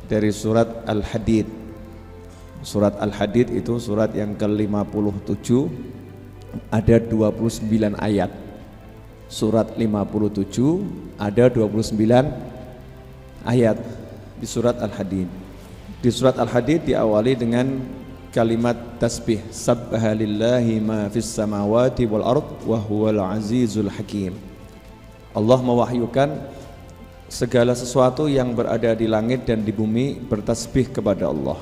dari surat Al-Hadid. Surat Al-Hadid itu surat yang ke-57, ada 29 ayat. Surat 57 ada 29 ayat di surat Al-Hadid. Di surat Al-Hadid diawali dengan kalimat tasbih, sabbaha lillahi ma fis samawati wal ard wa huwal azizul hakim. Allah mewahyukan segala sesuatu yang berada di langit dan di bumi bertasbih kepada Allah.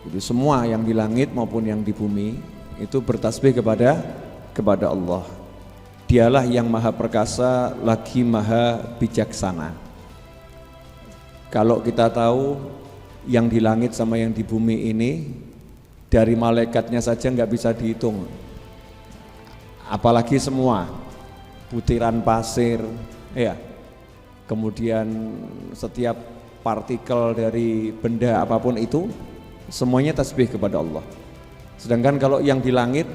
Jadi semua yang di langit maupun yang di bumi itu bertasbih kepada Allah. Dialah yang maha perkasa lagi maha bijaksana. Kalau kita tahu yang di langit sama yang di bumi ini dari malaikatnya saja nggak bisa dihitung, apalagi semua butiran pasir, ya, kemudian setiap partikel dari benda apapun itu semuanya tasbih kepada Allah. Sedangkan kalau yang di langit,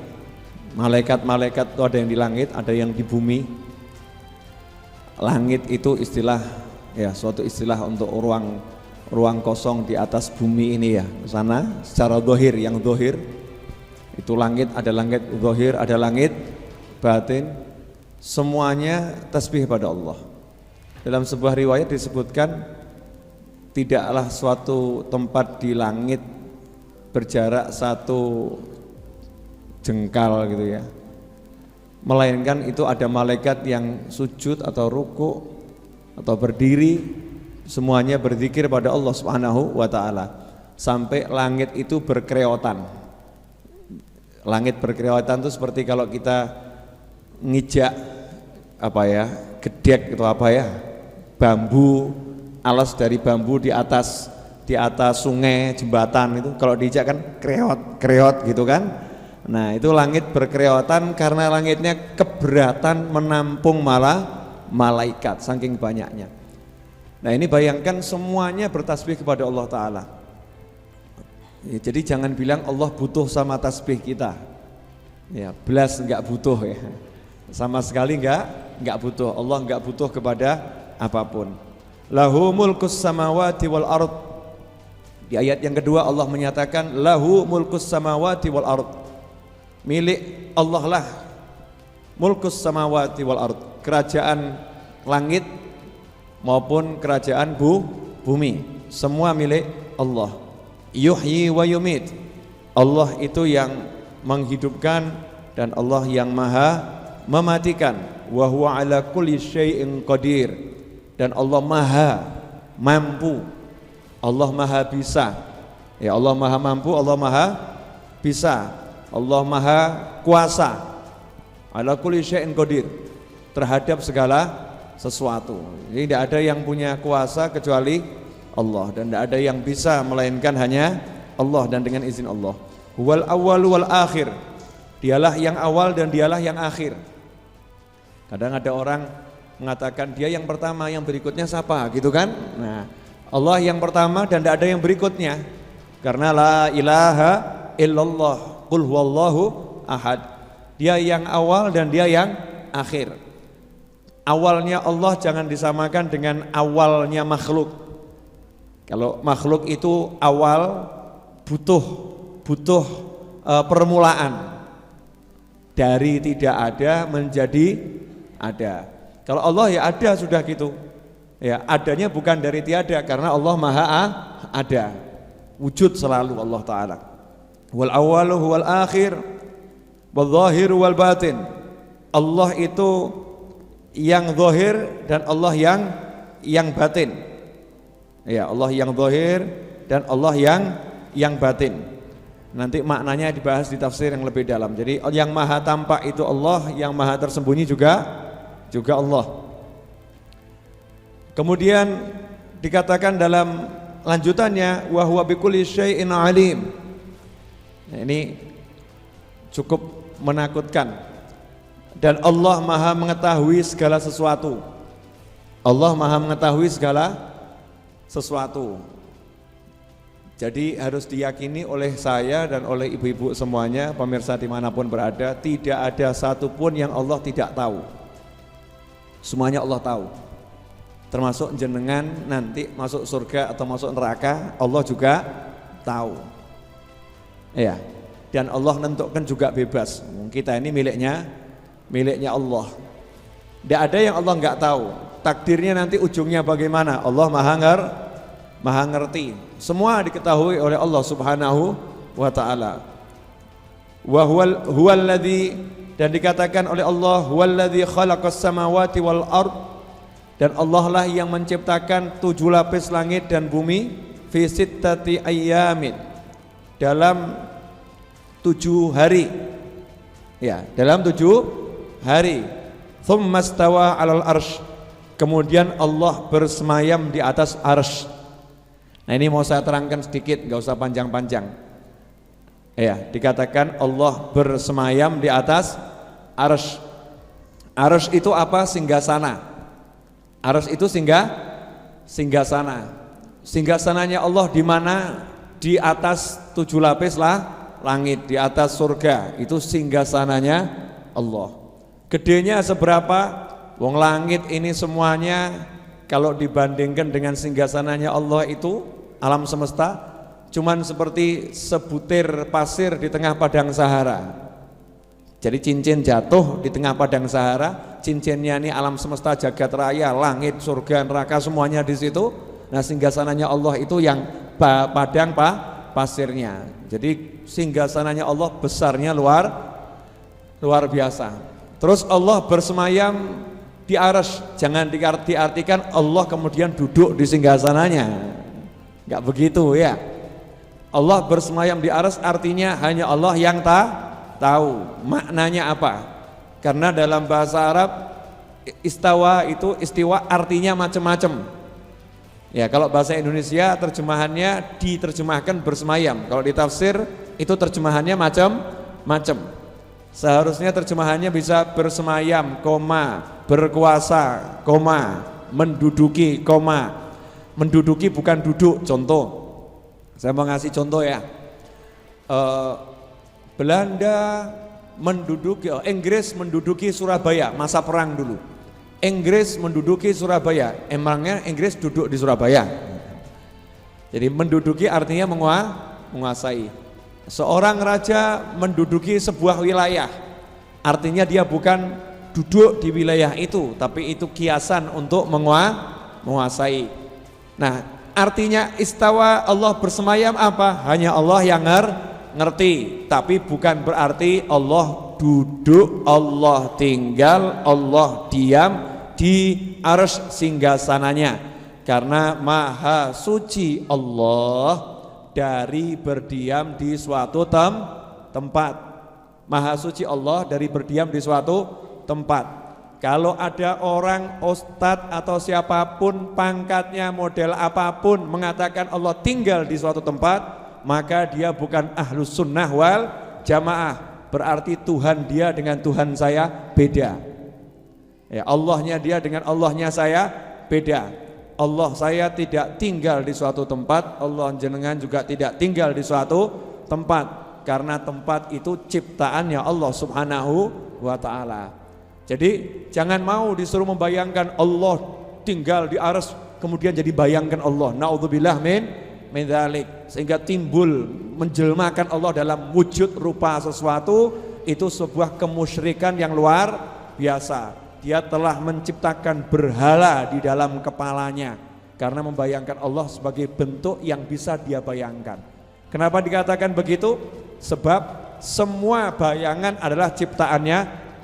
malaikat-malaikat itu ada yang di langit, ada yang di bumi. Langit itu istilah, ya, suatu istilah untuk ruang kosong di atas bumi ini, ya. Sana secara zahir, yang zahir itu langit, ada langit zahir, ada langit batin, semuanya tasbih pada Allah. Dalam sebuah riwayat disebutkan tidaklah suatu tempat di langit berjarak satu jengkal gitu, ya, melainkan itu ada malaikat yang sujud atau ruku atau berdiri, semuanya berzikir pada Allah Subhanahu wa ta'ala, sampai langit itu berkereotan. Langit berkereotan itu seperti kalau kita ngijak apa ya, gedek atau apa ya, bambu, alas dari bambu di atas sungai, jembatan itu kalau diijak kan kreot gitu kan. Nah, itu langit berkereotan karena langitnya keberatan menampung malaikat saking banyaknya. Nah, ini bayangkan semuanya bertasbih kepada Allah Ta'ala, ya. Jadi jangan bilang Allah butuh sama tasbih kita, ya, belas enggak butuh, ya, sama sekali enggak butuh. Allah enggak butuh kepada apapun. Lahu mulkus samawati wal ard. Di ayat yang kedua Allah menyatakan lahu mulkus samawati wal ard, milik Allah lah mulkus samawati wal ard, kerajaan langit maupun kerajaan bumi, semua milik Allah. Yuhyi wa yumit, Allah itu yang menghidupkan dan Allah yang maha mematikan. Wa huwa ala kulli syai'in qadir, dan Allah maha mampu, Allah maha bisa, ya, Allah maha mampu, Allah maha bisa, Allah maha kuasa, ala kulli syai'in qadir, terhadap segala sesuatu. Jadi tidak ada yang punya kuasa kecuali Allah, dan tidak ada yang bisa melainkan hanya Allah dan dengan izin Allah. Huwal awwal wal akhir, dialah yang awal dan dialah yang akhir. Kadang ada orang mengatakan dia yang pertama, yang berikutnya siapa gitu kan. Nah, Allah yang pertama dan tidak ada yang berikutnya, karena la ilaha illallah qul huwallahu ahad. Dia yang awal dan dia yang akhir. Awalnya Allah jangan disamakan dengan awalnya makhluk. Kalau makhluk itu awal butuh permulaan, dari tidak ada menjadi ada. Kalau Allah ya ada sudah gitu, ya, adanya bukan dari tiada karena Allah maha ada, wujud selalu Allah Ta'ala. Wal awwalu wal akhir wal zahiru wal batin. Allah itu yang zahir dan Allah yang batin, ya, Allah yang zahir dan Allah yang batin. Nanti maknanya dibahas di tafsir yang lebih dalam. Jadi yang maha tampak itu Allah, yang maha tersembunyi juga Allah. Kemudian dikatakan dalam lanjutannya wa huwa bikulli syai'in alim. Nah, ini cukup menakutkan. Dan Allah maha mengetahui segala sesuatu. Allah maha mengetahui segala sesuatu. Jadi harus diyakini oleh saya dan oleh ibu-ibu semuanya, pemirsa dimanapun berada, tidak ada satupun yang Allah tidak tahu. Semuanya Allah tahu. Termasuk jenengan nanti masuk surga atau masuk neraka, Allah juga tahu. Ya. Dan Allah nentukan juga bebas. Kita ini miliknya Allah. Tidak ada yang Allah nggak tahu. Takdirnya nanti ujungnya bagaimana, Allah maha ngerti. Semua diketahui oleh Allah Subhanahu wa ta'ala. Wa huwallazi, dan dikatakan oleh Allah, huwallazi khalaqas samawati wal ard, dan Allah lah yang menciptakan 7 lapis langit dan bumi fi sittati ayyamin, dalam 7 hari. Ya, dalam 7 hari. Tsumma stawa 'alal arsy, kemudian Allah bersemayam di atas arsy. Nah, ini mau saya terangkan sedikit, enggak usah panjang-panjang. Ya, dikatakan Allah bersemayam di atas arsy. Arsy itu apa? Singgasana. Arsy itu singgasana. Singgasananya Allah di mana? Di atas 7 lapis langit, di atas surga. Itu singgasananya Allah. Gedenya seberapa? Wong langit ini semuanya kalau dibandingkan dengan singgasananya Allah itu, alam semesta, cuman seperti sebutir pasir di tengah padang Sahara. Jadi cincin jatuh di tengah padang Sahara, cincinnya ini alam semesta jagat raya, langit, surga, neraka, semuanya di situ. Nah, singgasananya Allah itu yang padang pasirnya. Jadi singgasananya Allah besarnya luar biasa. Terus Allah bersemayam di arsy. Jangan diartikan Allah kemudian duduk di singgasananya. Enggak begitu ya. Allah bersemayam di arsy artinya hanya Allah yang tahu maknanya apa. Karena dalam bahasa Arab istawa itu, istiwa artinya macam-macam. Ya, kalau bahasa Indonesia terjemahannya diterjemahkan bersemayam. Kalau ditafsir itu terjemahannya macam-macam. Seharusnya terjemahannya bisa bersemayam, berkuasa, menduduki, menduduki bukan duduk. Contoh, saya mau ngasih contoh ya. Belanda menduduki, Inggris menduduki Surabaya masa perang dulu. Inggris menduduki Surabaya, emangnya Inggris duduk di Surabaya. Jadi menduduki artinya menguasai. Seorang raja menduduki sebuah wilayah, artinya dia bukan duduk di wilayah itu, tapi itu kiasan untuk menguasai. Nah, artinya istawa, Allah bersemayam apa? Hanya Allah yang ngerti, tapi bukan berarti Allah duduk, Allah tinggal, Allah diam di arsy singgasananya. Karena maha suci Allah dari berdiam di suatu tempat. Maha suci Allah dari berdiam di suatu tempat. Kalau ada orang, ustadz atau siapapun pangkatnya, model apapun, mengatakan Allah tinggal di suatu tempat, maka dia bukan ahlus sunnah wal jamaah. Berarti Tuhan dia dengan Tuhan saya beda. Ya, Allahnya dia dengan Allahnya saya beda. Allah saya tidak tinggal di suatu tempat, Allah jenengan juga tidak tinggal di suatu tempat. Karena tempat itu ciptaannya Allah Subhanahu wa ta'ala. Jadi jangan mau disuruh membayangkan Allah tinggal di arsy, kemudian jadi bayangkan Allah. Naudzubillah min dzalik, sehingga timbul menjelmakan Allah dalam wujud rupa sesuatu. Itu sebuah kemusyrikan yang luar biasa. Dia telah menciptakan berhala di dalam kepalanya karena membayangkan Allah sebagai bentuk yang bisa dia bayangkan. Kenapa dikatakan begitu? Sebab semua bayangan adalah ciptaannya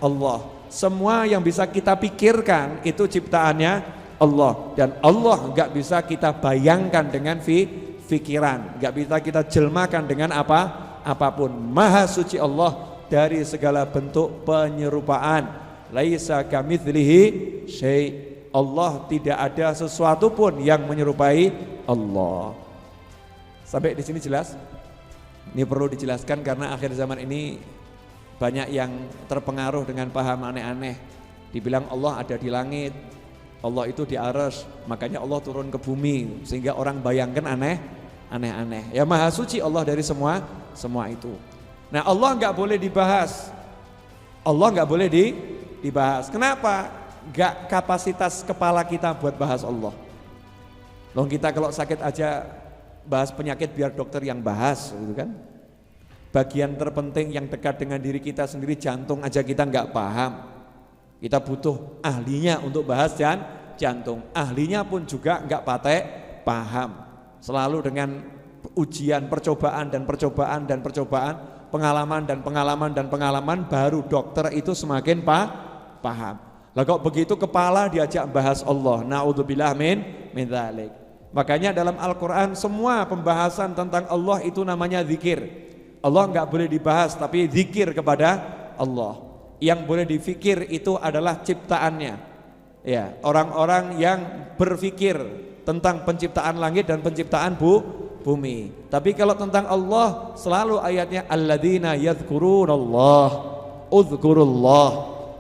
Allah. Semua yang bisa kita pikirkan itu ciptaannya Allah. Dan Allah enggak bisa kita bayangkan dengan pikiran, enggak bisa kita jelmakan dengan apapun. Maha suci Allah dari segala bentuk penyerupaan. Laisa kamitslihi syai'. Allah tidak ada sesuatu pun yang menyerupai Allah. Sampai di sini jelas? Ini perlu dijelaskan karena akhir zaman ini banyak yang terpengaruh dengan paham aneh-aneh. Dibilang Allah ada di langit, Allah itu di arsy, makanya Allah turun ke bumi sehingga orang bayangkan aneh-aneh. Ya maha suci Allah dari semua itu. Nah, Allah enggak boleh dibahas. Allah enggak boleh dibahas. Kenapa? gak kapasitas kepala kita buat bahas Allah. Loh kita kalau sakit aja bahas penyakit biar dokter yang bahas gitu kan. Bagian terpenting yang dekat dengan diri kita sendiri, jantung aja kita nggak paham. Kita butuh ahlinya untuk bahas jantung. Ahlinya pun juga nggak patek paham. Selalu dengan ujian, percobaan, pengalaman, baru dokter itu semakin paham. Lah kok begitu kepala diajak bahas Allah, naudzubillah min dzalik. Makanya dalam Al-Quran semua pembahasan tentang Allah itu namanya zikir. Allah enggak boleh dibahas, tapi zikir kepada Allah. Yang boleh difikir itu adalah ciptaannya. Ya, orang-orang yang berfikir tentang penciptaan langit dan penciptaan bumi. Tapi kalau tentang Allah selalu ayatnya alladzina yadhkurunallah, udzkurullah.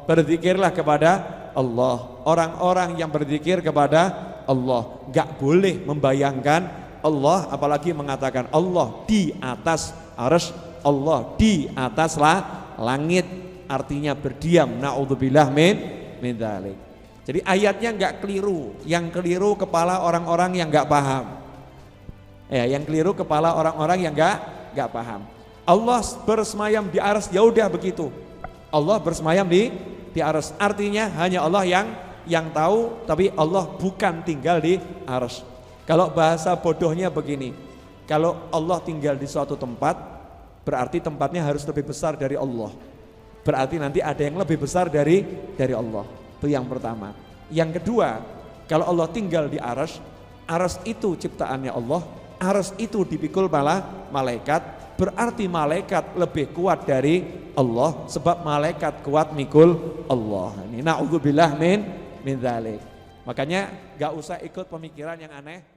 Berzikirlah kepada Allah. Orang-orang yang berzikir kepada Allah enggak boleh membayangkan Allah, apalagi mengatakan Allah di atas arsy, Allah di atas langit, artinya berdiam. Naudzubillah min dzalik. Jadi ayatnya enggak keliru, yang keliru kepala orang-orang yang enggak paham. Ya, yang keliru kepala orang-orang yang enggak paham. Allah bersemayam di arsy, ya udah begitu. Allah bersemayam di arsy, artinya hanya Allah yang tahu, tapi Allah bukan tinggal di arsy. Kalau bahasa bodohnya begini, kalau Allah tinggal di suatu tempat, berarti tempatnya harus lebih besar dari Allah. Berarti nanti ada yang lebih besar dari Allah. Itu yang pertama. Yang kedua, kalau Allah tinggal di arsy, arsy itu ciptaannya Allah, arsy itu dipikul malaikat, berarti malaikat lebih kuat dari Allah, sebab malaikat kuat mikul Allah. Ini naudzubillah min dzalik. Makanya gak usah ikut pemikiran yang aneh.